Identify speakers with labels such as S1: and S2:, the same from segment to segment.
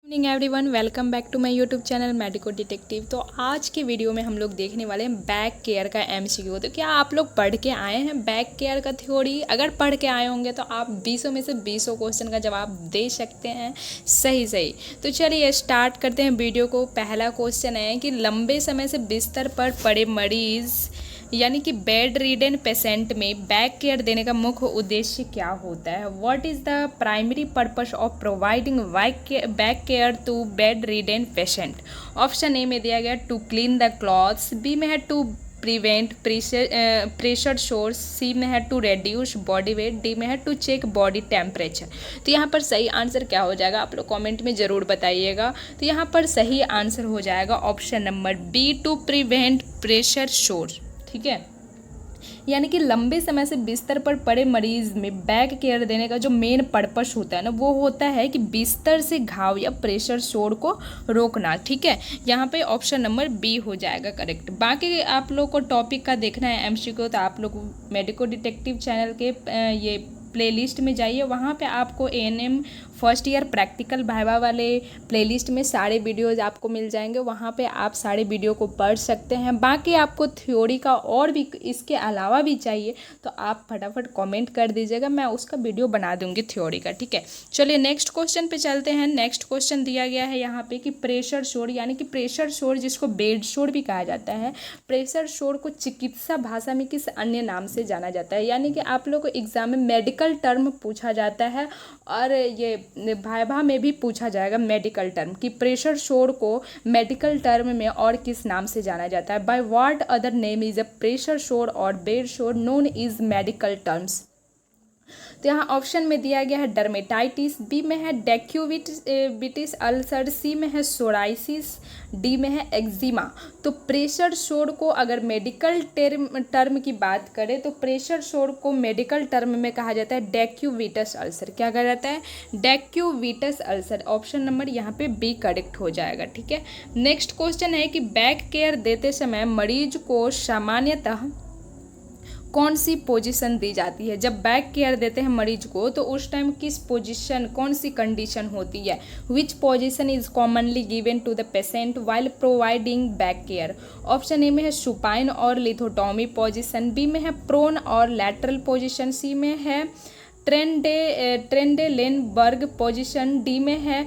S1: Morning everyone, welcome back to my YouTube channel Medico Detective. तो आज के video में हम लोग देखने वाले हैं बैक केयर का एमसीक्यू। तो क्या आप लोग पढ़ के आए हैं बैक केयर का थ्योरी? अगर पढ़ के आए होंगे तो आप 20 में से 20 क्वेश्चन का जवाब दे सकते हैं सही। तो चलिए स्टार्ट करते हैं वीडियो को। पहला क्वेश्चन है कि लंबे समय से बिस्तर पर पड़े मरीज़ यानी कि बेड रिडन पेशेंट में बैक केयर देने का मुख्य उद्देश्य क्या होता है? What is the primary purpose of providing back care to bedridden patient? Option A में दिया गया to clean the clothes, B में है to prevent pressure sores, C में है to reduce body weight, D में है टू चेक बॉडी टेम्परेचर। तो यहाँ पर सही आंसर क्या हो जाएगा आप लोग कमेंट में ज़रूर बताइएगा। तो यहाँ पर सही आंसर हो जाएगा option number B, to prevent pressure sores. ठीक है, यानी कि लंबे समय से बिस्तर पर पड़े मरीज में बैक केयर देने का जो मेन पर्पस होता है ना, वो होता है कि बिस्तर से घाव या प्रेशर सोर को रोकना। ठीक है, यहाँ पे ऑप्शन नंबर बी हो जाएगा करेक्ट। बाकी आप लोग को टॉपिक का देखना है एमसीक्यू, तो आप लोग मेडिको डिटेक्टिव चैनल के ये प्लेलिस्ट में जाइए, वहाँ पे आपको एएनएम फर्स्ट ईयर प्रैक्टिकल भाइवा वाले प्लेलिस्ट में सारे वीडियोज़ आपको मिल जाएंगे। वहाँ पे आप सारे वीडियो को पढ़ सकते हैं। बाकी आपको थ्योरी का और भी इसके अलावा भी चाहिए तो आप फटाफट कमेंट कर दीजिएगा, मैं उसका वीडियो बना दूंगी थ्योरी का। ठीक है, चलिए नेक्स्ट क्वेश्चन पे चलते हैं। नेक्स्ट क्वेश्चन दिया गया है यहाँ पे कि प्रेशर शोर यानी कि प्रेशर शोर जिसको बेड शोर भी कहा जाता है, प्रेशर शोर को चिकित्सा भाषा में किस अन्य नाम से जाना जाता है? यानी कि आप लोग को एग्जाम में मेडिकल टर्म पूछा जाता है और ये भाइभा में भी पूछा जाएगा मेडिकल टर्म कि प्रेशर शोर को मेडिकल टर्म में और किस नाम से जाना जाता है। By what other name is a pressure शोर और बेड शोर नोन इज मेडिकल टर्म्स? तो यहाँ ऑप्शन में दिया गया है डर्मेटाइटिस, बी में है डेक्यूबिटिस अल्सर, सी में है सोराइसिस, डी में है एक्जिमा। तो प्रेशर शोर को अगर मेडिकल टर्म की बात करें तो प्रेशर शोर को मेडिकल टर्म में कहा जाता है डेक्यूबिटस अल्सर। क्या कहा जाता है? डेक्यूबिटस अल्सर। ऑप्शन नंबर यहाँ पे बी करेक्ट हो जाएगा। ठीक है, नेक्स्ट क्वेश्चन है कि बैक केयर देते समय मरीज को सामान्यतः कौन सी पोजीशन दी जाती है? जब बैक केयर देते हैं मरीज को तो उस टाइम किस पोजीशन, कौन सी कंडीशन होती है? Which position is commonly given to the patient while providing back care? Option A में है सुपाइन और लिथोटॉमी पोजीशन, बी में है प्रोन और लैटरल पोजीशन, सी में है ट्रेंडेलेनबर्ग पोजीशन, डी में है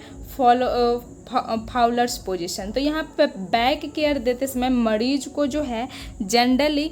S1: फाउलर्स पोजीशन। तो यहाँ पे बैक केयर देते समय मरीज को जो है जनरली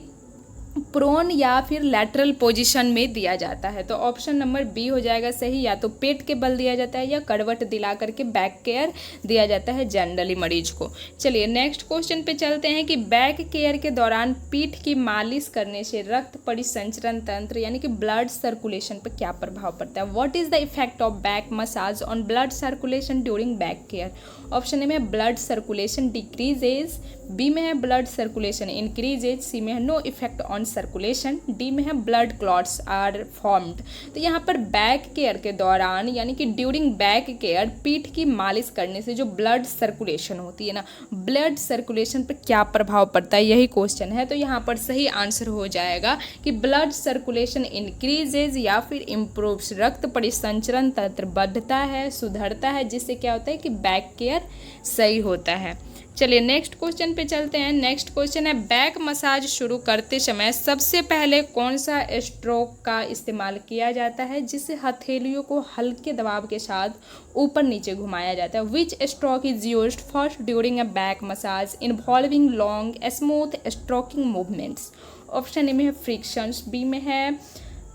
S1: प्रोन या फिर लैटरल पोजीशन में दिया जाता है। तो ऑप्शन नंबर बी हो जाएगा सही, या तो पेट के बल दिया जाता है या करवट दिला करके बैक केयर दिया जाता है जनरली मरीज को। चलिए नेक्स्ट क्वेश्चन पे चलते हैं कि बैक केयर के दौरान पीठ की मालिश करने से रक्त परिसंचरण तंत्र यानी कि ब्लड सर्कुलेशन पर क्या प्रभाव पड़ता है? What is the effect of back massage on blood circulation during back care? Option A में ब्लड सर्कुलेशन डिक्रीजेज, बी में है ब्लड सर्कुलेशन इंक्रीजेज, सी में है no effect on circulation, D में है ब्लड क्लॉट्स आर फॉर्म्ड। तो यहाँ पर बैक केयर के दौरान यानी कि ड्यूरिंग बैक केयर पीठ की मालिश करने से जो ब्लड सर्कुलेशन होती है ना, ब्लड सर्कुलेशन पर क्या प्रभाव पड़ता है, यही क्वेश्चन है। तो यहाँ पर सही आंसर हो जाएगा कि ब्लड सर्कुलेशन इंक्रीजेज या फिर इम्प्रूव्स, रक्त परिसंचरण तंत्र बढ़ता है, सुधरता है, जिससे क्या होता है कि बैक केयर सही होता है। चलिए नेक्स्ट क्वेश्चन पे चलते हैं। नेक्स्ट क्वेश्चन है बैक मसाज शुरू करते समय सबसे पहले कौन सा स्ट्रोक का इस्तेमाल किया जाता है जिससे हथेलियों को हल्के दबाव के साथ ऊपर नीचे घुमाया जाता है? Which stroke is used first during a back massage involving long smooth stroking movements? Option A में है फ्रिक्शंस, बी में है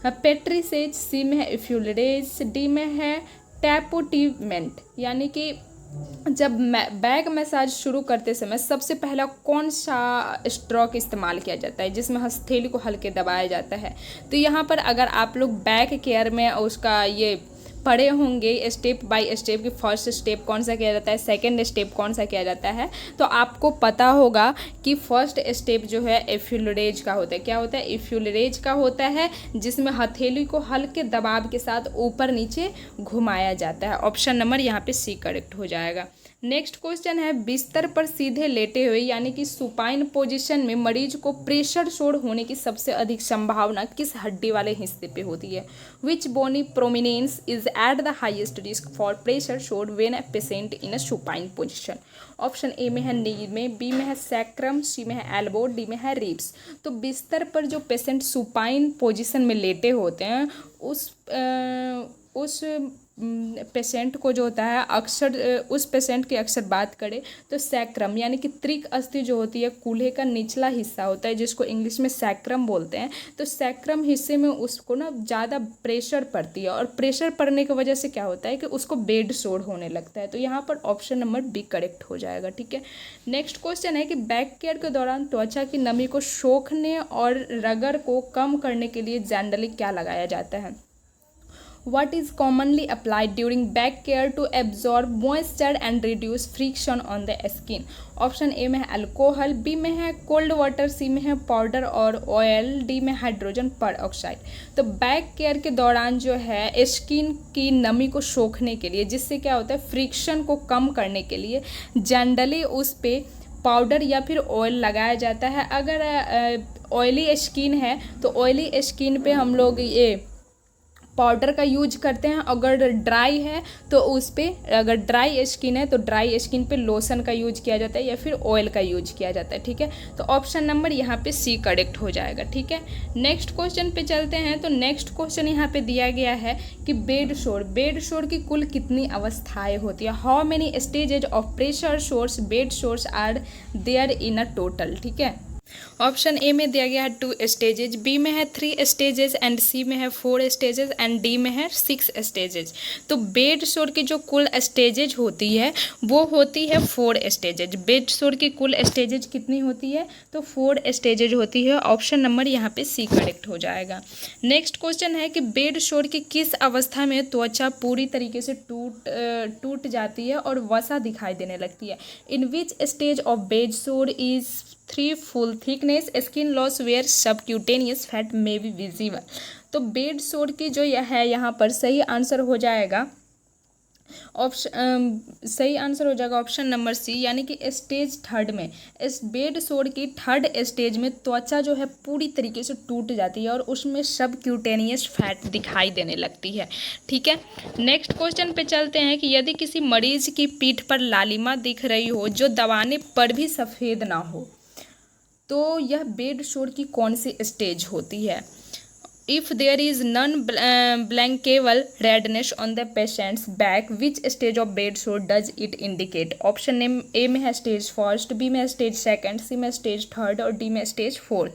S1: पेट्रीसेज, सी में है इफ्यूलरेज, डी में है टैपोटिवमेंट। यानी कि जब बैक मसाज शुरू करते समय सबसे पहला कौन सा स्ट्रोक इस्तेमाल किया जाता है जिसमें हथेली को हल्के दबाया जाता है? तो यहाँ पर अगर आप लोग बैक केयर में उसका ये पढ़े होंगे स्टेप बाय स्टेप कि फर्स्ट स्टेप कौन सा किया जाता है, सेकंड स्टेप कौन सा किया जाता है, तो आपको पता होगा कि फर्स्ट स्टेप जो है एफ्यूलरेज का होता है। क्या होता है? एफ्यूलरेज का होता है, जिसमें हथेली को हल्के दबाव के साथ ऊपर नीचे घुमाया जाता है। ऑप्शन नंबर यहाँ पे सी करेक्ट हो जाएगा। नेक्स्ट क्वेश्चन है बिस्तर पर सीधे लेटे हुए यानी कि सुपाइन पोजीशन में मरीज को प्रेशर शोर होने की सबसे अधिक संभावना किस हड्डी वाले हिस्से पे होती है? Which bony prominence is at the highest risk for pressure sore when a patient in a supine position. Option A में है नी में, बी में है सैक्रम, सी में है एल्बो, डी में है रिब्स। तो बिस्तर पर जो पेशेंट सुपाइन पोजीशन में लेटे होते हैं उस पेशेंट को जो होता है अक्सर उस पेशेंट की अक्सर बात करें तो सैक्रम यानी कि त्रिक अस्थि जो होती है कूल्हे का निचला हिस्सा होता है जिसको इंग्लिश में सैक्रम बोलते हैं। तो सैक्रम हिस्से में उसको ना ज़्यादा प्रेशर पड़ती है और प्रेशर पड़ने की वजह से क्या होता है कि उसको बेड सोर होने लगता है। तो यहाँ पर ऑप्शन नंबर बी करेक्ट हो जाएगा। ठीक है, नेक्स्ट क्वेश्चन है कि बैक केयर के दौरान त्वचा की नमी को सोखने और रगड़ को कम करने के लिए जनरली क्या लगाया जाता है। What is commonly applied during back care to absorb moisture and reduce friction on the skin? Option A में है अल्कोहल, बी में है कोल्ड वाटर, सी में है पाउडर और ऑयल, डी में हाइड्रोजन पर ऑक्साइड। तो बैक केयर के दौरान जो है स्किन की नमी को सोखने के लिए, जिससे क्या होता है फ्रिक्शन को कम करने के लिए जनरली उस पर पाउडर या फिर ऑयल लगाया जाता है। अगर ऑयली स्किन है तो ऑयली स्किन पे हम लोग ये पाउडर का यूज करते हैं। अगर ड्राई है तो उस पर, अगर ड्राई स्किन है तो ड्राई स्किन पे लोशन का यूज किया जाता है या फिर ऑयल का यूज किया जाता है। ठीक है, तो ऑप्शन नंबर यहाँ पे सी करेक्ट हो जाएगा। ठीक है, नेक्स्ट क्वेश्चन पे चलते हैं। तो नेक्स्ट क्वेश्चन यहाँ पे दिया गया है कि बेड शोर की कुल कितनी अवस्थाएं होती है। How many stages of pressure sores bed sores are there in a total. ठीक है, ऑप्शन ए में दिया गया है 2 स्टेजेज, बी में है 3 स्टेजेस एंड सी में है 4 स्टेजेस एंड डी में है 6 स्टेजेज। तो बेड सोर की जो कुल स्टेजेज होती है वो होती है 4 स्टेजेज। बेड सोर की कुल स्टेजेज कितनी होती है तो 4 स्टेजेज होती है। ऑप्शन नंबर यहाँ पे सी करेक्ट हो जाएगा। नेक्स्ट क्वेश्चन है कि बेड सोर की किस अवस्था में त्वचा पूरी तरीके से टूट जाती है और वसा दिखाई देने लगती है। In which stage of bed sore is 3 full thickness skin loss where subcutaneous fat may be visible। तो बेड सोर की जो यह है यहाँ पर सही आंसर हो जाएगा ऑप्शन नंबर सी, यानी कि स्टेज 3 में। इस बेड सोर की 3rd स्टेज में त्वचा जो है पूरी तरीके से टूट जाती है और उसमें सबक्यूटेनियस फैट दिखाई देने लगती है। ठीक है, नेक्स्ट क्वेश्चन पे चलते हैं कि यदि किसी मरीज की पीठ पर लालिमा दिख रही हो जो दबाने पर भी सफ़ेद ना हो तो यह बेड सोर की कौन सी स्टेज होती है। If there is non blanchable redness on the patient's back which stage of bed sore does it indicate. Option A में है स्टेज 1, बी में है स्टेज 2, सी में स्टेज 3 और डी में स्टेज 4।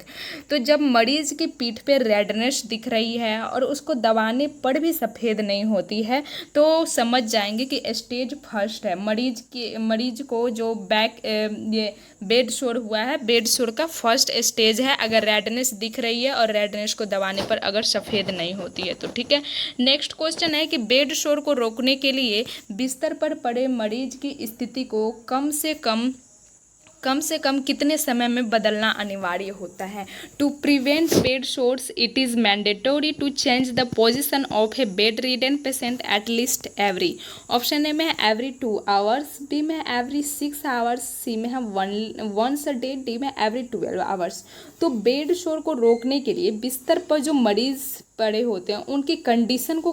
S1: तो जब मरीज की पीठ पे रेडनेस दिख रही है और उसको दबाने पर भी सफ़ेद नहीं होती है तो समझ जाएंगे कि स्टेज 1 है। मरीज को जो ये बेड सोर हुआ है, बेड सोर का 1st स्टेज है अगर रेडनेस दिख रही है और रेडनेस को दबाने पर अगर सफ़ेद नहीं होती है तो। ठीक है, नेक्स्ट क्वेश्चन है कि बेड सोर को रोकने के लिए बिस्तर पर पड़े मरीज की स्थिति को कम से कम कितने समय में बदलना अनिवार्य होता है। To prevent bed sores it is mandatory to change the position of a bedridden patient at least every. Option A में है एवरी 2 आवर्स, बी में है एवरी 6 आवर्स, सी में है वंस अ डे, डी में एवरी 12 आवर्स। तो bed सोर को रोकने के लिए बिस्तर पर जो मरीज पड़े होते हैं उनकी कंडीशन को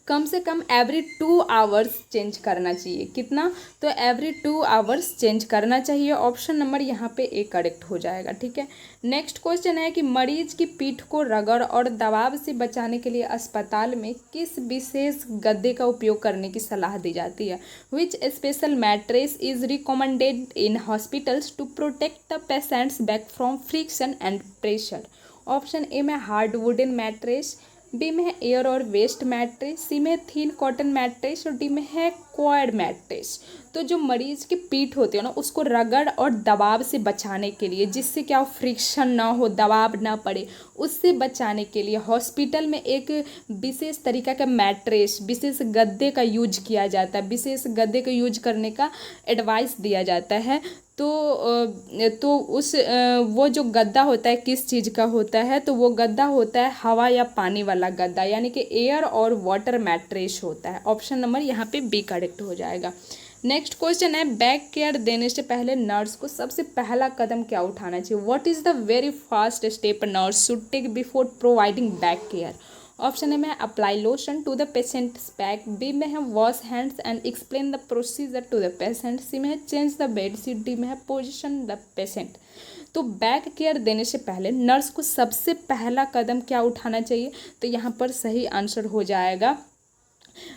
S1: कम से कम एवरी 2 आवर्स चेंज करना चाहिए। कितना, तो एवरी 2 आवर्स चेंज करना चाहिए। ऑप्शन नंबर यहाँ पे ए करेक्ट हो जाएगा। ठीक है, नेक्स्ट क्वेश्चन है कि मरीज की पीठ को रगड़ और दबाव से बचाने के लिए अस्पताल में किस विशेष गद्दे का उपयोग करने की सलाह दी जाती है। Which special mattress is recommended in hospitals to protect the patient's back from friction and pressure. Option A में हार्ड वुडन मैट्रेस, बी में है एयर और वेस्ट मैट्रेस, सी में थिन कॉटन मैट्रेस और डी में है क्वाड मैट्रेस। तो जो मरीज की पीठ होती है ना उसको रगड़ और दबाव से बचाने के लिए, जिससे क्या फ्रिक्शन ना हो, दबाव ना पड़े, उससे बचाने के लिए हॉस्पिटल में एक विशेष तरीका का मैट्रेस, विशेष गद्दे का यूज किया जाता है। विशेष गद्दे का यूज करने का एडवाइस दिया जाता है। तो वो जो गद्दा होता है किस चीज़ का होता है, तो वो गद्दा होता है हवा या पानी वाला गद्दा, यानी कि एयर और वाटर मैट्रेस होता है। ऑप्शन नंबर यहाँ पे बी करेक्ट हो जाएगा। नेक्स्ट क्वेश्चन है बैक केयर देने से पहले नर्स को सबसे पहला कदम क्या उठाना चाहिए। What is the very first step nurse should take before providing back care. Option A में है apply lotion to the patient's back, B में है wash hands and explain the procedure to the patient, C में है change the bed sheet, D में है position the patient. तो back care देने से पहले नर्स को सबसे पहला कदम क्या उठाना चाहिए, तो यहाँ पर सही आंसर हो जाएगा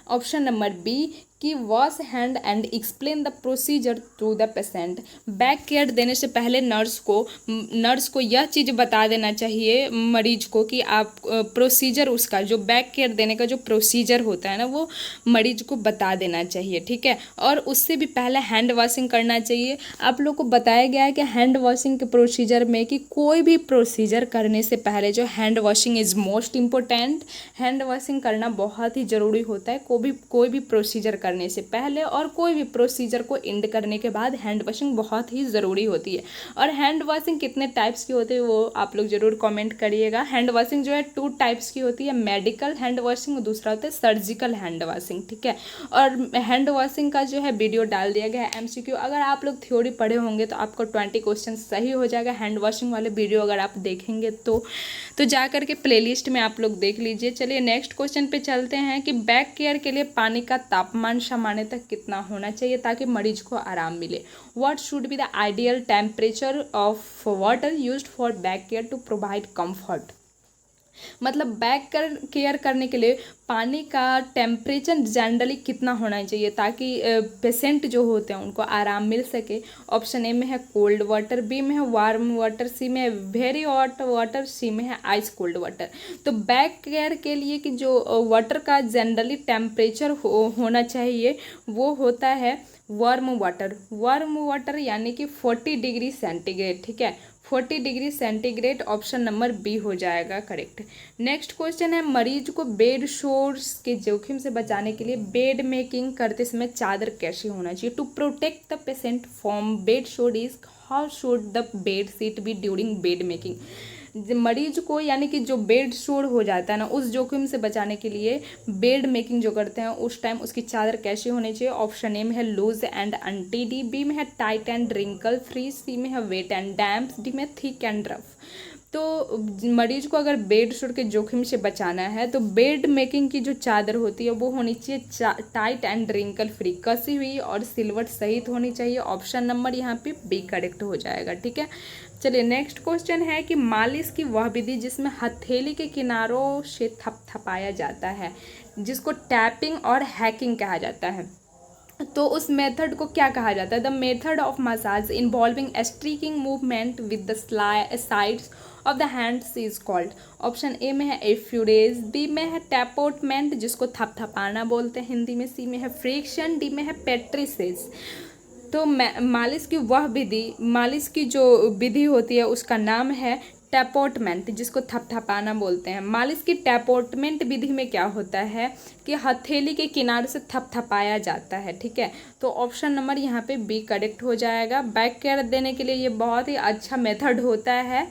S1: ऑप्शन नंबर बी कि wash hand and explain the procedure to the patient. Back care देने से पहले नर्स को यह चीज़ बता देना चाहिए मरीज को कि आप प्रोसीजर उसका जो बैक केयर देने का जो प्रोसीजर होता है ना वो मरीज को बता देना चाहिए, ठीक है। और उससे भी पहले हैंड वॉशिंग करना चाहिए। आप लोग को बताया गया है कि हैंड वॉशिंग के प्रोसीजर में कि कोई भी प्रोसीजर करने से पहले जो hand washing is most important, hand washing करना बहुत ही ज़रूरी होता है कोई भी प्रोसीजर करने से पहले और कोई भी प्रोसीजर को एंड करने के बाद हैंड वॉशिंग बहुत ही ज़रूरी होती है। और हैंड वॉशिंग कितने टाइप्स की होती है वो आप लोग ज़रूर कमेंट करिएगा। हैंड वॉशिंग जो है 2 टाइप्स की होती है, मेडिकल हैंड वॉशिंग और दूसरा होता है सर्जिकल हैंड वॉशिंग, ठीक है। और हैंड वॉशिंग का जो है वीडियो डाल दिया गया है MCQ, अगर आप लोग थ्योरी पढ़े होंगे तो आपको 20 क्वेश्चन सही हो जाएगा। हैंड वॉशिंग वाले वीडियो अगर आप देखेंगे तो जा करके प्लेलिस्ट में आप लोग देख लीजिए। चलिए नेक्स्ट क्वेश्चन पे चलते हैं कि बैक केयर के लिए पानी का तापमान सामान्यतः कितना होना चाहिए ताकि मरीज को आराम मिले। What should be the ideal temperature of water used for back care to provide comfort. मतलब बैक केयर करने के लिए पानी का टेम्परेचर जनरली कितना होना चाहिए ताकि पेशेंट जो होते हैं उनको आराम मिल सके। ऑप्शन ए में है कोल्ड वाटर, बी में है वार्म वाटर, सी में है वेरी हॉट वाटर, सी में है आइस कोल्ड वाटर। तो बैक केयर के लिए कि जो वाटर का जनरली टेम्परेचर होना चाहिए वो होता है वार्म वाटर यानी कि 40 डिग्री सेंटीग्रेड, ठीक है। 40 degree centigrade option number B हो जाएगा करेक्ट। नेक्स्ट क्वेश्चन है मरीज को बेड शोर्स के जोखिम से बचाने के लिए बेड मेकिंग करते समय चादर कैसी होना चाहिए। To protect the patient from bed sore is how should the bed sheet be during bed making. मरीज को यानी कि जो बेड शोर हो जाता है ना उस जोखिम से बचाने के लिए बेड मेकिंग जो करते हैं उस टाइम उसकी चादर कैसी होनी चाहिए। ऑप्शन ए में है loose and untidy, D B में है tight and wrinkle free, C में है वेट एंड डैम्प, डी में थिक एंड रफ। तो मरीज को अगर बेड शोर के जोखिम से बचाना है तो बेड मेकिंग की जो चादर होती है वो होनी चाहिए टाइट एंड रिंकल फ्री, कसी हुई और सिल्वट सहित होनी चाहिए। ऑप्शन नंबर यहाँ पे बी करेक्ट हो जाएगा, ठीक है। चलिए नेक्स्ट क्वेश्चन है कि मालिश की वह विधि जिसमें हथेली के किनारों से थपथपाया जाता है जिसको टैपिंग और हैकिंग कहा जाता है, तो उस मेथड को क्या कहा जाता है। The method of massage involving streaking movement with the sides of the hands is called. Option A में है एफ्यूरेज, बी में है टैपोटमेंट जिसको थपथपाना बोलते हैं हिंदी में, सी में है फ्रिक्शन, डी में है पेट्रिसेस। तो मालिश की जो विधि होती है उसका नाम है टैपोटमेंट जिसको थपथपाना बोलते हैं। मालिश की टैपोटमेंट विधि में क्या होता है कि हथेली के किनारे से थपथपाया जाता है, ठीक है। तो ऑप्शन नंबर यहाँ पे बी करेक्ट हो जाएगा। बैक केयर देने के लिए ये बहुत ही अच्छा मेथड होता है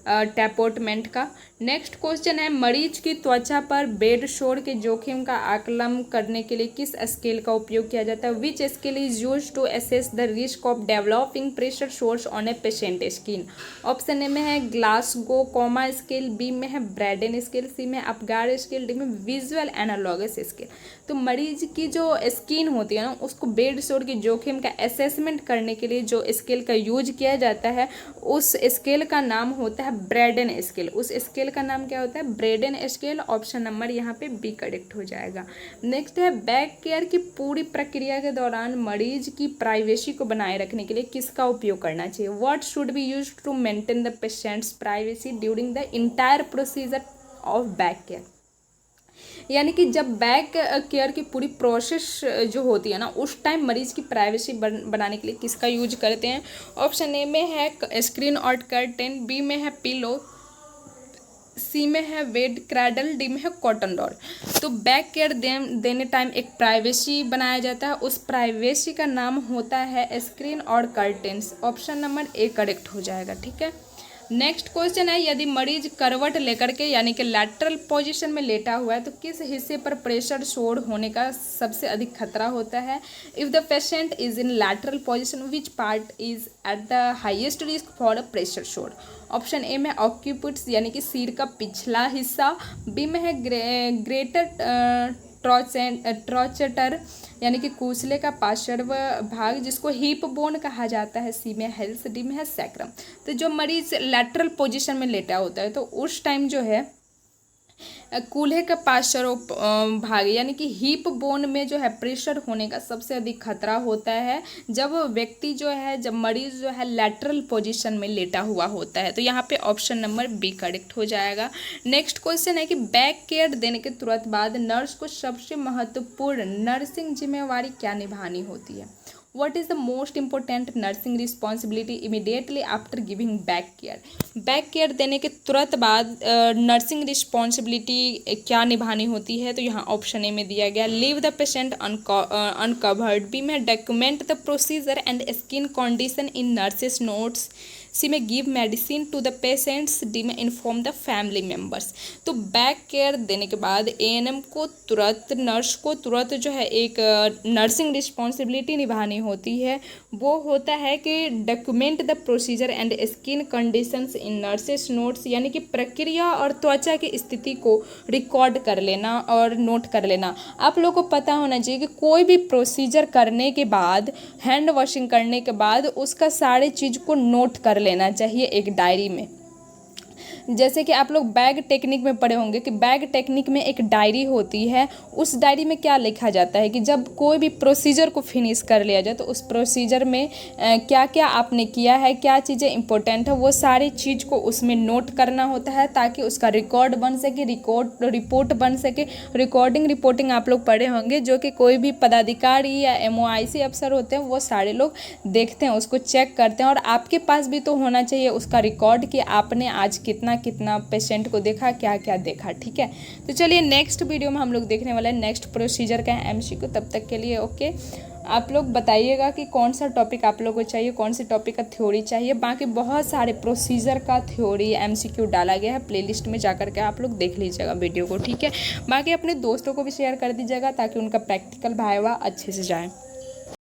S1: टैपोटमेंट का। नेक्स्ट क्वेश्चन है मरीज की त्वचा पर बेड शोर के जोखिम का आकलन करने के लिए किस स्केल का उपयोग किया जाता है। Which scale is use to assess the risk of developing pressure sores on a patient skin. Option A में है ग्लासगो कोमा स्केल, बी में है ब्रैडन स्केल, सी में अपगार स्केल, डी में विजुअल एनालॉगस स्केल। तो मरीज की जो स्किन होती है ना उसको बेड शोर के जोखिम का असेसमेंट करने के लिए जो स्केल का यूज किया जाता है उस स्केल का नाम होता है ब्रैडन स्केल। उस स्केल का नाम क्या होता है ब्रैडन स्केल। ऑप्शन नंबर यहाँ पे बी करेक्ट हो जाएगा। नेक्स्ट है बैक केयर की पूरी प्रक्रिया के दौरान मरीज की प्राइवेसी को बनाए रखने के लिए किसका उपयोग करना चाहिए। What should be use to maintain the patient's privacy during the entire procedure of back care. यानी कि जब बैक केयर की पूरी प्रोसेस जो होती है ना उस टाइम मरीज की प्राइवेसी बनाने के लिए किसका यूज करते हैं। ऑप्शन ए में है स्क्रीन और कर्टेन, बी में है पिलो, सी में है वेड क्रैडल, डी में है कॉटन डॉल। तो बैक केयर देने टाइम एक प्राइवेसी बनाया जाता है, उस प्राइवेसी का नाम होता है स्क्रीन और curtains. Option number A correct हो जाएगा, ठीक है। नेक्स्ट क्वेश्चन है, यदि मरीज करवट लेकर के यानी कि लैटरल पोजीशन में लेटा हुआ है तो किस हिस्से पर प्रेशर शोर होने का सबसे अधिक खतरा होता है। If the patient is in lateral position which part is at the highest risk for a pressure शोर। ऑप्शन ए में ऑक्यूपिट्स यानी कि सिर का पिछला हिस्सा, बी में है ग्रेटर ट्रोचेटर यानी कि कुचले का पार्श्व भाग जिसको हिप बोन कहा जाता है, सी में हेल्स, डी में है सैक्रम। तो जो मरीज लैटरल पोजीशन में लेटा होता है तो उस टाइम जो है कूल्हे का पार्श्व भाग यानी कि हिप बोन में जो है प्रेशर होने का सबसे अधिक खतरा होता है जब व्यक्ति जो है, जब मरीज जो है लैटरल पोजीशन में लेटा हुआ होता है। तो यहाँ पे ऑप्शन नंबर बी करेक्ट हो जाएगा। नेक्स्ट क्वेश्चन है कि बैक केयर देने के तुरंत बाद नर्स को सबसे महत्वपूर्ण नर्सिंग जिम्मेवारी क्या निभानी होती है। What is the most important nursing responsibility immediately after giving back care? Back care देने के तुरंत बाद नर्सिंग रिस्पॉन्सिबिलिटी क्या निभानी होती है। तो यहाँ ऑप्शन ए में दिया गया leave the patient uncovered, B में document the procedure and skin condition in nurses notes, C में give medicine to the patients, D में इन्फॉर्म द फैमिली मेम्बर्स। तो बैक केयर देने के बाद एएनएम को तुरंत, नर्स को तुरंत जो है एक नर्सिंग रिस्पॉन्सिबिलिटी निभानी होती है। वो होता है कि document the procedure and skin conditions in nurses notes यानी कि प्रक्रिया और त्वचा की स्थिति को रिकॉर्ड कर लेना और नोट कर लेना। आप लोगों को पता होना चाहिए कि कोई भी प्रोसीजर करने के बाद, हैंड वॉशिंग करने के बाद उसका सारे चीज़ को नोट कर लेना चाहिए एक डायरी में। जैसे कि आप लोग बैग टेक्निक में पढ़े होंगे कि बैग टेक्निक में एक डायरी होती है। उस डायरी में क्या लिखा जाता है कि जब कोई भी प्रोसीजर को फिनिश कर लिया जाए तो उस प्रोसीजर में क्या क्या आपने किया है, क्या चीज़ें इंपॉर्टेंट है, वो सारी चीज़ को उसमें नोट करना होता है ताकि उसका रिकॉर्ड बन सके, रिपोर्ट बन सके। रिपोर्टिंग आप लोग पढ़े होंगे जो कि कोई भी पदाधिकारी या MOIC अफसर होते हैं वो सारे लोग देखते हैं, उसको चेक करते हैं। और आपके पास भी तो होना चाहिए उसका रिकॉर्ड कि आपने आज कितना पेशेंट को देखा, क्या क्या देखा। ठीक है, तो चलिए नेक्स्ट वीडियो में हम लोग देखने वाले हैं नेक्स्ट प्रोसीजर का MCQ। तब तक के लिए ओके, आप लोग बताइएगा कि कौन सा टॉपिक आप लोगों को चाहिए, कौन से टॉपिक का थ्योरी चाहिए। बाकी बहुत सारे प्रोसीजर का थ्योरी MCQ डाला गया है, प्लेलिस्ट में जाकर के आप लोग देख लीजिएगा वीडियो को। ठीक है, बाकी अपने दोस्तों को भी शेयर कर दीजिएगा ताकि उनका प्रैक्टिकल वाइवा अच्छे से जाए।